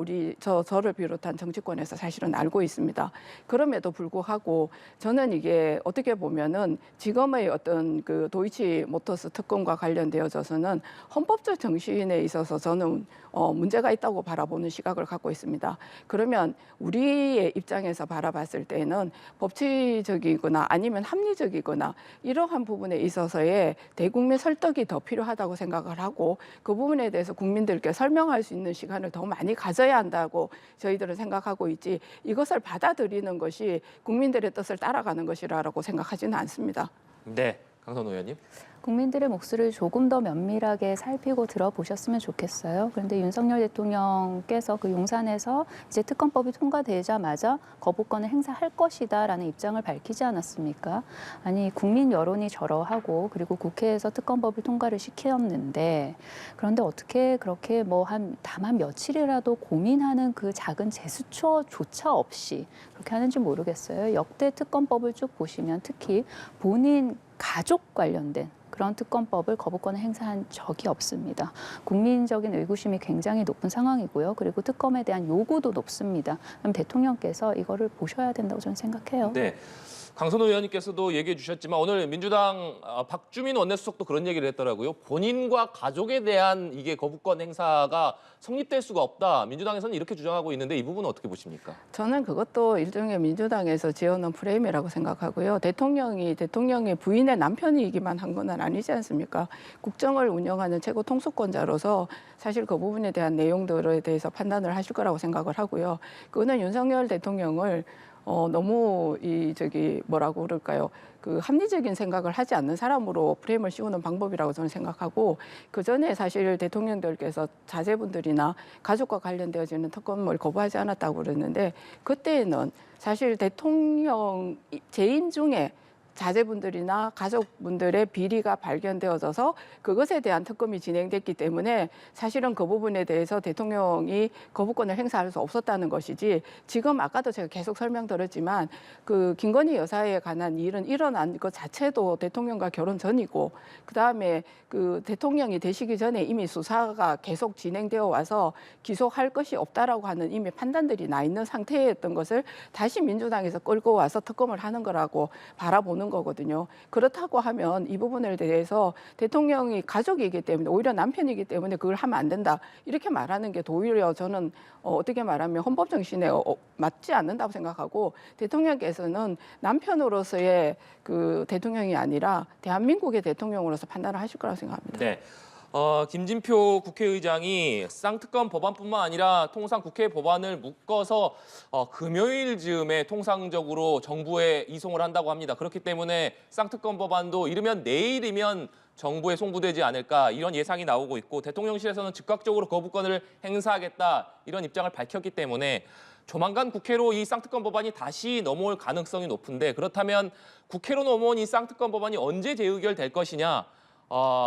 저를 비롯한 정치권에서 사실은 알고 있습니다. 그럼에도 불구하고 저는 이게 어떻게 보면은 지금의 어떤 그 도이치모터스 특검과 관련되어져서는 헌법적 정신에 있어서 저는 문제가 있다고 바라보는 시각을 갖고 있습니다. 그러면 우리의 입장에서 바라봤을 때는 법치적이거나 아니면 합리적이거나 이러한 부분에 있어서의 대국민 설득이 더 필요하다고 생각을 하고 그 부분에 대해서 국민들께 설명할 수 있는 시간을 더 많이 가져야 한다고 저희들은 생각하고 있지 이것을 받아들이는 것이 국민들의 뜻을 따라가는 것이라고 생각하지는 않습니다. 네, 강선우 의원님. 국민들의 목소리를 조금 더 면밀하게 살피고 들어보셨으면 좋겠어요. 그런데 윤석열 대통령께서 그 용산에서 이제 특검법이 통과되자마자 거부권을 행사할 것이다라는 입장을 밝히지 않았습니까? 아니 국민 여론이 저러하고 그리고 국회에서 특검법을 통과를 시켰는데 그런데 어떻게 그렇게 뭐 다만 며칠이라도 고민하는 그 작은 제스처조차 없이 그렇게 하는지 모르겠어요. 역대 특검법을 쭉 보시면 특히 본인 가족 관련된 그런 특검법을 거부권을 행사한 적이 없습니다. 국민적인 의구심이 굉장히 높은 상황이고요. 그리고 특검에 대한 요구도 높습니다. 그럼 대통령께서 이거를 보셔야 된다고 저는 생각해요. 네. 강선호 의원님께서도 얘기해 주셨지만 오늘 민주당 박주민 원내수석도 그런 얘기를 했더라고요. 본인과 가족에 대한 이게 거부권 행사가 성립될 수가 없다. 민주당에서는 이렇게 주장하고 있는데 이 부분은 어떻게 보십니까? 저는 그것도 일종의 민주당에서 지어놓은 프레임이라고 생각하고요. 대통령이 부인의 남편이기만 한 건 아니지 않습니까? 국정을 운영하는 최고 통수권자로서 사실 그 부분에 대한 내용들에 대해서 판단을 하실 거라고 생각을 하고요. 그거는 윤석열 대통령을 너무 뭐라고 그럴까요? 그 합리적인 생각을 하지 않는 사람으로 프레임을 씌우는 방법이라고 저는 생각하고 그 전에 사실 대통령들께서 자제분들이나 가족과 관련되어지는 특검을 거부하지 않았다고 그랬는데 그때는 사실 대통령 재임 중에 자제분들이나 가족분들의 비리가 발견되어져서 그것에 대한 특검이 진행됐기 때문에 사실은 그 부분에 대해서 대통령이 거부권을 행사할 수 없었다는 것이지 지금 아까도 제가 계속 설명드렸지만 그 김건희 여사에 관한 일은 일어난 것 자체도 대통령과 결혼 전이고 그다음에 그 대통령이 되시기 전에 이미 수사가 계속 진행되어 와서 기소할 것이 없다라고 하는 이미 판단들이 나 있는 상태였던 것을 다시 민주당에서 끌고 와서 특검을 하는 거라고 바라보는 거거든요. 그렇다고 하면 이 부분에 대해서 대통령이 가족이기 때문에 오히려 남편이기 때문에 그걸 하면 안 된다. 이렇게 말하는 게 오히려 저는 어떻게 말하면 헌법 정신에 맞지 않는다고 생각하고 대통령께서는 남편으로서의 그 대통령이 아니라 대한민국의 대통령으로서 판단을 하실 거라고 생각합니다. 네. 김진표 국회의장이 쌍특검 법안뿐만 아니라 통상 국회 법안을 묶어서 금요일 즈음에 통상적으로 정부에 이송을 한다고 합니다. 그렇기 때문에 쌍특검 법안도 이르면 내일이면 정부에 송부되지 않을까 이런 예상이 나오고 있고 대통령실에서는 즉각적으로 거부권을 행사하겠다 이런 입장을 밝혔기 때문에 조만간 국회로 이 쌍특검 법안이 다시 넘어올 가능성이 높은데 그렇다면 국회로 넘어온 이 쌍특검 법안이 언제 재의결될 것이냐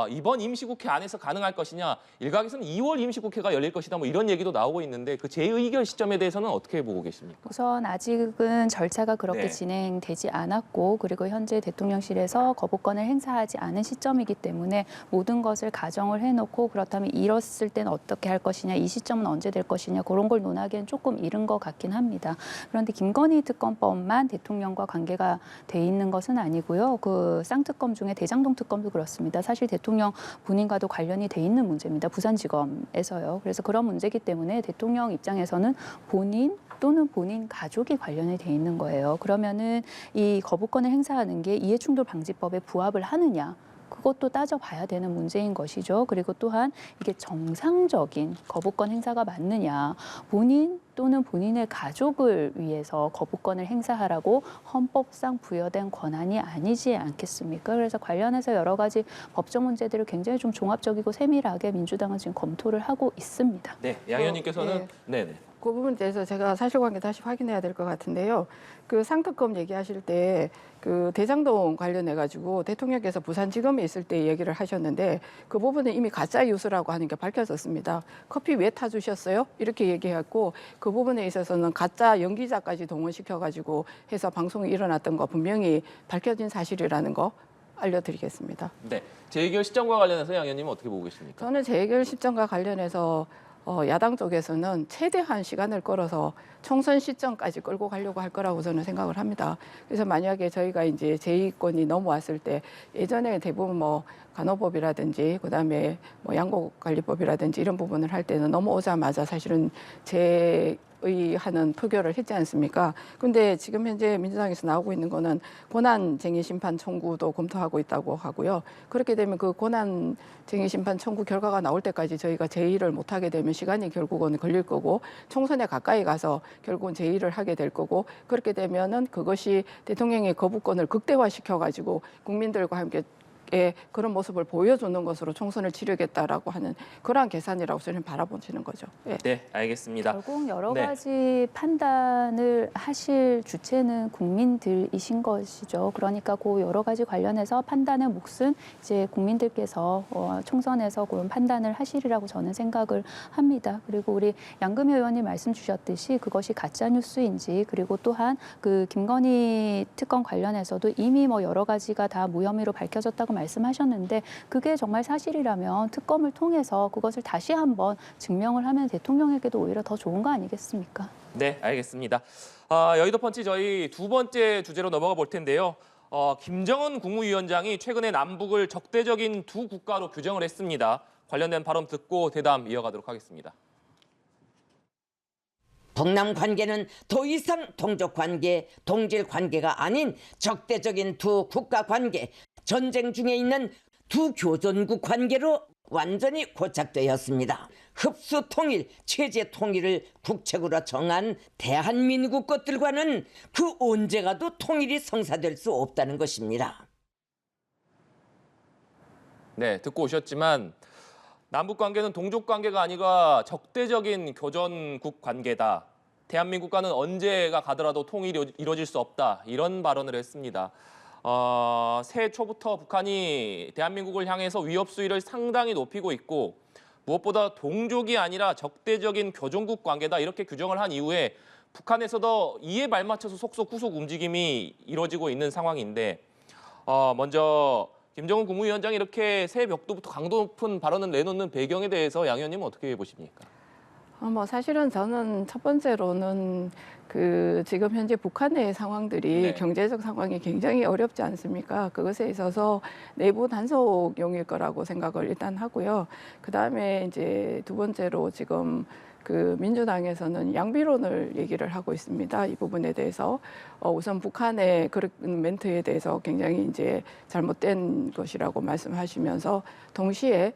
이번 임시국회 안에서 가능할 것이냐 일각에서는 2월 임시국회가 열릴 것이다 뭐 이런 얘기도 나오고 있는데 그 재의결 시점에 대해서는 어떻게 보고 계십니까? 우선 아직은 절차가 그렇게 네. 진행되지 않았고 그리고 현재 대통령실에서 거부권을 행사하지 않은 시점이기 때문에 모든 것을 가정을 해놓고 그렇다면 이뤘을 때는 어떻게 할 것이냐 이 시점은 언제 될 것이냐 그런 걸 논하기엔 조금 이른 것 같긴 합니다. 그런데 김건희 특검법만 대통령과 관계가 돼 있는 것은 아니고요. 그 쌍특검 중에 대장동 특검도 그렇습니다. 사실 대통령 본인과도 관련이 돼 있는 문제입니다. 부산지검에서요. 그래서 그런 문제이기 때문에 대통령 입장에서는 본인 또는 본인 가족이 관련이 돼 있는 거예요. 그러면은 이 거부권을 행사하는 게 이해충돌방지법에 부합을 하느냐? 그것도 따져봐야 되는 문제인 것이죠. 그리고 또한 이게 정상적인 거부권 행사가 맞느냐. 본인 또는 본인의 가족을 위해서 거부권을 행사하라고 헌법상 부여된 권한이 아니지 않겠습니까? 그래서 관련해서 여러 가지 법적 문제들을 굉장히 좀 종합적이고 세밀하게 민주당은 지금 검토를 하고 있습니다. 네, 양 의원님께서는 네네. 그 부분에 대해서 제가 사실관계 다시 확인해야 될 것 같은데요. 그 상특검 얘기하실 때 그 대장동 관련해 가지고 대통령께서 부산지검에 있을 때 얘기를 하셨는데 그 부분은 이미 가짜 뉴스라고 하는 게 밝혀졌습니다. 커피 왜 타주셨어요? 이렇게 얘기했고 그 부분에 있어서는 가짜 연기자까지 동원시켜 가지고 해서 방송이 일어났던 거 분명히 밝혀진 사실이라는 거 알려드리겠습니다. 네, 재의결 시점과 관련해서 양 의원님은 어떻게 보고 계십니까? 저는 재해결 시점과 관련해서 야당 쪽에서는 최대한 시간을 끌어서 총선 시점까지 끌고 가려고 할 거라고 저는 생각을 합니다. 그래서 만약에 저희가 이제 제2권이 넘어왔을 때 예전에 대부분 뭐 간호법이라든지 그다음에 뭐 양곡관리법이라든지 이런 부분을 할 때는 넘어오자마자 사실은 하는 표결을 했지 않습니까? 근데 지금 현재 민주당에서 나오고 있는 거는 권한쟁의 심판 청구도 검토하고 있다고 하고요. 그렇게 되면 그 권한쟁의 심판 청구 결과가 나올 때까지 저희가 제의를 못 하게 되면 시간이 결국은 걸릴 거고 총선에 가까이 가서 결국은 제의를 하게 될 거고 그렇게 되면은 그것이 대통령의 거부권을 극대화시켜 가지고 국민들과 함께 그런 모습을 보여주는 것으로 총선을 치르겠다라고 하는 그러한 계산이라고 저는 바라보시는 거죠. 예. 네, 알겠습니다. 결국 여러 네. 가지 판단을 하실 주체는 국민들이신 것이죠. 그러니까 그 여러 가지 관련해서 판단의 몫은 이제 국민들께서 총선에서 그런 판단을 하시리라고 저는 생각을 합니다. 그리고 우리 양금희 의원님 말씀 주셨듯이 그것이 가짜 뉴스인지 그리고 또한 그 김건희 특검 관련해서도 이미 뭐 여러 가지가 다 무혐의로 밝혀졌다고 말씀하셨는데 그게 정말 사실이라면 특검을 통해서 그것을 다시 한번 증명을 하면 대통령에게도 오히려 더 좋은 거 아니겠습니까? 네, 알겠습니다. 여의도 펀치 저희 두 번째 주제로 넘어가 볼 텐데요. 김정은 국무위원장이 최근에 남북을 적대적인 두 국가로 규정을 했습니다. 관련된 발언 듣고 대담 이어가도록 하겠습니다. 북남 관계는 더 이상 동족 관계, 동질 관계가 아닌 적대적인 두 국가 관계, 전쟁 중에 있는 두 교전국 관계로 완전히 고착되었습니다. 흡수 통일, 체제 통일을 국책으로 정한 대한민국 것들과는 그 언제 가도 통일이 성사될 수 없다는 것입니다. 네, 듣고 오셨지만 남북 관계는 동족 관계가 아니라 적대적인 교전국 관계다. 대한민국과는 언제가 가더라도 통일이 이루어질 수 없다. 이런 발언을 했습니다. 새해 초부터 북한이 대한민국을 향해서 위협 수위를 상당히 높이고 있고 무엇보다 동족이 아니라 적대적인 교전국 관계다 이렇게 규정을 한 이후에 북한에서도 이에 발맞춰서 속속 후속 움직임이 이루어지고 있는 상황인데 먼저 김정은 국무위원장이 이렇게 새해 벽두부터 강도 높은 발언을 내놓는 배경에 대해서 양 의원님은 어떻게 보십니까? 사실은 저는 첫 번째로는 지금 현재 북한의 상황들이 네. 경제적 상황이 굉장히 어렵지 않습니까? 그것에 있어서 내부 단속용일 거라고 생각을 일단 하고요. 그 다음에 이제 두 번째로 지금 민주당에서는 양비론을 얘기를 하고 있습니다. 이 부분에 대해서 우선 북한의 그런 멘트에 대해서 굉장히 이제 잘못된 것이라고 말씀하시면서 동시에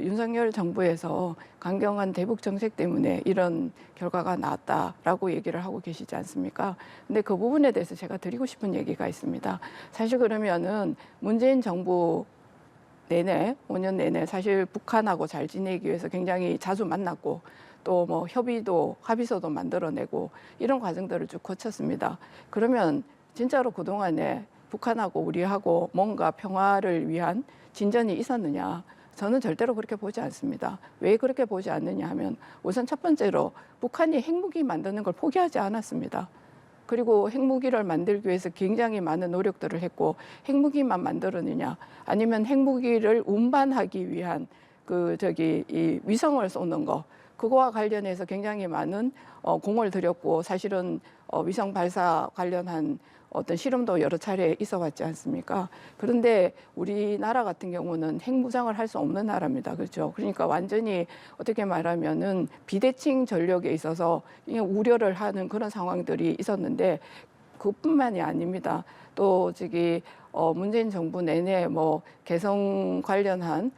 윤석열 정부에서 강경한 대북 정책 때문에 이런 결과가 나왔다라고 얘기를 하고 계시지 않습니까? 근데 그 부분에 대해서 제가 드리고 싶은 얘기가 있습니다. 사실 그러면은 문재인 정부 내내 5년 내내 사실 북한하고 잘 지내기 위해서 굉장히 자주 만났고 또 뭐 협의도 합의서도 만들어내고 이런 과정들을 쭉 거쳤습니다. 그러면 진짜로 그동안에 북한하고 우리하고 뭔가 평화를 위한 진전이 있었느냐? 저는 절대로 그렇게 보지 않습니다. 왜 그렇게 보지 않느냐 하면 우선 첫 번째로 북한이 핵무기 만드는 걸 포기하지 않았습니다. 그리고 핵무기를 만들기 위해서 굉장히 많은 노력들을 했고 핵무기만 만들었느냐 아니면 핵무기를 운반하기 위한 이 위성을 쏘는 거 그거와 관련해서 굉장히 많은 공을 들였고 사실은 위성 발사 관련한 어떤 실험도 여러 차례 있어 왔지 않습니까? 그런데 우리나라 같은 경우는 핵무장을 할 수 없는 나라입니다. 그렇죠? 그러니까 완전히 어떻게 말하면은 비대칭 전력에 있어서 우려를 하는 그런 상황들이 있었는데 그뿐만이 아닙니다. 또 문재인 정부 내내 뭐 개성 관련한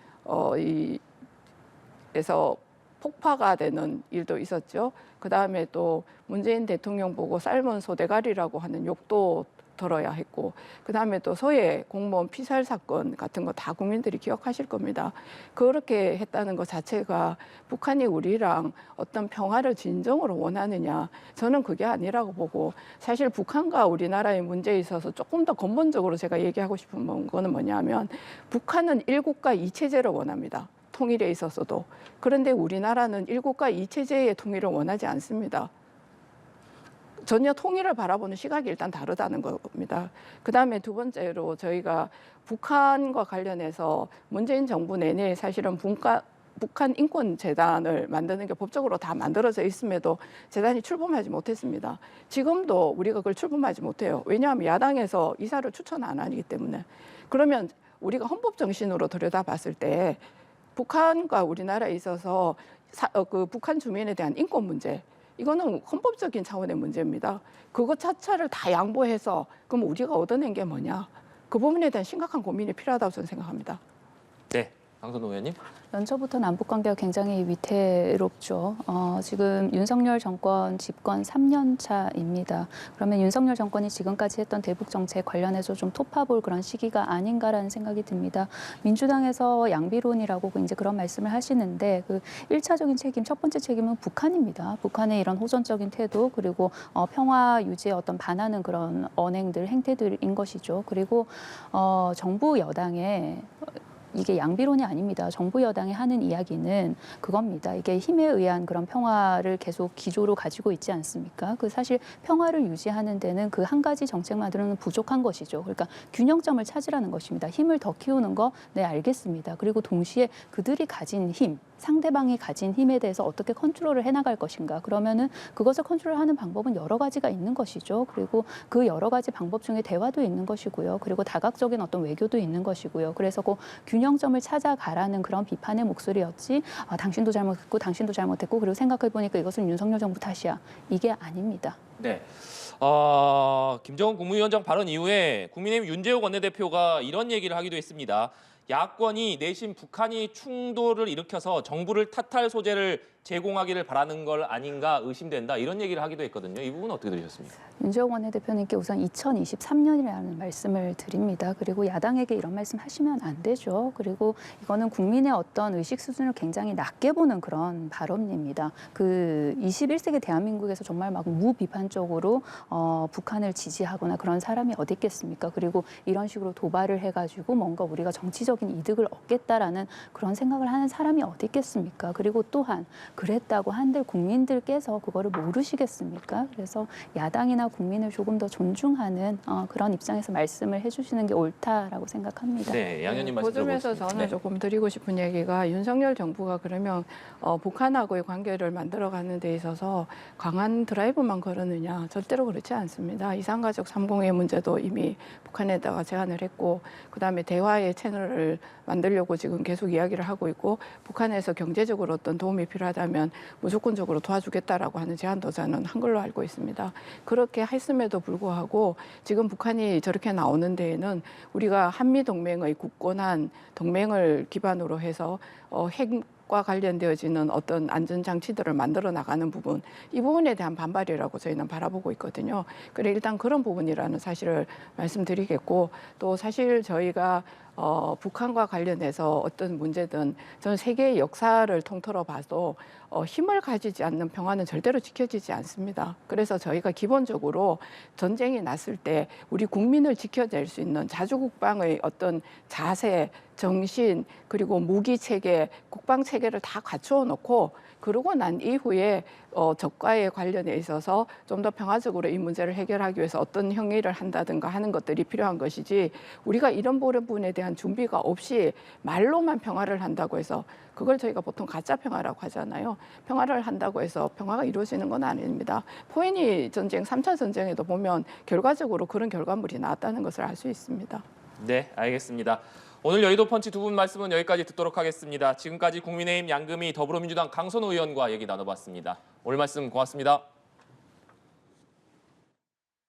에서 폭파가 되는 일도 있었죠. 그다음에 또 문재인 대통령 보고 삶은 소대가리라고 하는 욕도 들어야 했고 그다음에 또 서해 공무원 피살 사건 같은 거 다 국민들이 기억하실 겁니다. 그렇게 했다는 것 자체가 북한이 우리랑 어떤 평화를 진정으로 원하느냐 저는 그게 아니라고 보고 사실 북한과 우리나라의 문제에 있어서 조금 더 근본적으로 제가 얘기하고 싶은 거는 뭐냐면 북한은 일국가 이체제를 원합니다. 통일에 있어서도. 그런데 우리나라는 일국가 이체제의 통일을 원하지 않습니다. 전혀 통일을 바라보는 시각이 일단 다르다는 겁니다. 그다음에 두 번째로 저희가 북한과 관련해서 문재인 정부 내내 사실은 북한 인권재단을 만드는 게 법적으로 다 만들어져 있음에도 재단이 출범하지 못했습니다. 지금도 우리가 그걸 출범하지 못해요. 왜냐하면 야당에서 이사를 추천 안 하기 때문에. 그러면 우리가 헌법 정신으로 들여다봤을 때 북한과 우리나라에 있어서 북한 주민에 대한 인권 문제 이거는 헌법적인 차원의 문제입니다. 그것 자체를 다 양보해서 그럼 우리가 얻어낸 게 뭐냐? 그 부분에 대한 심각한 고민이 필요하다고 저는 생각합니다. 네, 강선우 의원님. 연초부터 남북 관계가 굉장히 위태롭죠. 지금 윤석열 정권 집권 3년 차입니다. 그러면 윤석열 정권이 지금까지 했던 대북 정책 관련해서 좀 토파볼 그런 시기가 아닌가라는 생각이 듭니다. 민주당에서 양비론이라고 이제 그런 말씀을 하시는데 그 1차적인 책임, 첫 번째 책임은 북한입니다. 북한의 이런 호전적인 태도 그리고 평화 유지에 어떤 반하는 그런 언행들, 행태들인 것이죠. 그리고 정부 여당의 이게 양비론이 아닙니다. 정부 여당이 하는 이야기는 그겁니다. 이게 힘에 의한 그런 평화를 계속 기조로 가지고 있지 않습니까? 그 사실 평화를 유지하는 데는 그 한 가지 정책만으로는 부족한 것이죠. 그러니까 균형점을 찾으라는 것입니다. 힘을 더 키우는 거, 네, 알겠습니다. 그리고 동시에 그들이 가진 힘, 상대방이 가진 힘에 대해서 어떻게 컨트롤을 해나갈 것인가. 그러면은 그것을 컨트롤하는 방법은 여러 가지가 있는 것이죠. 그리고 그 여러 가지 방법 중에 대화도 있는 것이고요. 그리고 다각적인 어떤 외교도 있는 것이고요. 그래서 그 균형점을 찾아가라는 그런 비판의 목소리였지. 아, 당신도 잘못했고 당신도 잘못했고 그리고 생각해보니까 이것은 윤석열 정부 탓이야. 이게 아닙니다. 네. 김정은 국무위원장 발언 이후에 국민의힘 윤재욱 원내대표가 이런 얘기를 하기도 했습니다. 야권이 내심 북한이 충돌을 일으켜서 정부를 탓할 소재를 제공하기를 바라는 걸 아닌가 의심된다. 이런 얘기를 하기도 했거든요. 이 부분은 어떻게 들으셨습니까? 윤재욱 원내대표님께 우선 2023년이라는 말씀을 드립니다. 그리고 야당에게 이런 말씀 하시면 안 되죠. 그리고 이거는 국민의 어떤 의식 수준을 굉장히 낮게 보는 그런 발언입니다. 그 21세기 대한민국에서 정말 막 무비판적으로 북한을 지지하거나 그런 사람이 어디 있겠습니까? 그리고 이런 식으로 도발을 해가지고 뭔가 우리가 정치적인 이득을 얻겠다라는 그런 생각을 하는 사람이 어디 있겠습니까? 그리고 또한 그랬다고 한들 국민들께서 그거를 모르시겠습니까? 그래서 야당이나 국민을 조금 더 존중하는 그런 입장에서 말씀을 해주시는 게 옳다라고 생각합니다. 네, 양 의원님 말씀 그 점에서 들어보겠습니다. 저는 네. 조금 드리고 싶은 얘기가 윤석열 정부가 그러면 북한하고의 관계를 만들어가는 데 있어서 강한 드라이브만 걸었느냐, 절대로 그렇지 않습니다. 이산가족 3공의 문제도 이미 북한에다가 제안을 했고, 그다음에 대화의 채널을 만들려고 지금 계속 이야기를 하고 있고, 북한에서 경제적으로 어떤 도움이 필요하다면 무조건적으로 도와주겠다라고 하는 제안도 저는 한 걸로 알고 있습니다. 그렇게 했음에도 불구하고 지금 북한이 저렇게 나오는 데에는 우리가 한미 동맹의 굳건한 동맹을 기반으로 해서 핵과 관련되어지는 어떤 안전 장치들을 만들어 나가는 부분, 이 부분에 대한 반발이라고 저희는 바라보고 있거든요. 그래 일단 그런 부분이라는 사실을 말씀드리겠고, 또 사실 저희가 북한과 관련해서 어떤 문제든 전 세계의 역사를 통틀어 봐도 힘을 가지지 않는 평화는 절대로 지켜지지 않습니다. 그래서 저희가 기본적으로 전쟁이 났을 때 우리 국민을 지켜낼 수 있는 자주국방의 어떤 자세, 정신, 그리고 무기 체계, 국방 체계를 다 갖추어 놓고 그러고 난 이후에 적과에 관련해 있어서 좀 더 평화적으로 이 문제를 해결하기 위해서 어떤 행위를 한다든가 하는 것들이 필요한 것이지, 우리가 이런 부분에 대한 준비가 없이 말로만 평화를 한다고 해서, 그걸 저희가 보통 가짜 평화라고 하잖아요. 평화를 한다고 해서 평화가 이루어지는 건 아닙니다. 포에니 전쟁, 3차 전쟁에도 보면 결과적으로 그런 결과물이 나왔다는 것을 알 수 있습니다. 네, 알겠습니다. 오늘 여의도 펀치 두 분 말씀은 여기까지 듣도록 하겠습니다. 지금까지 국민의힘 양금희 더불어민주당 강선호 의원과 얘기 나눠봤습니다. 오늘 말씀 고맙습니다.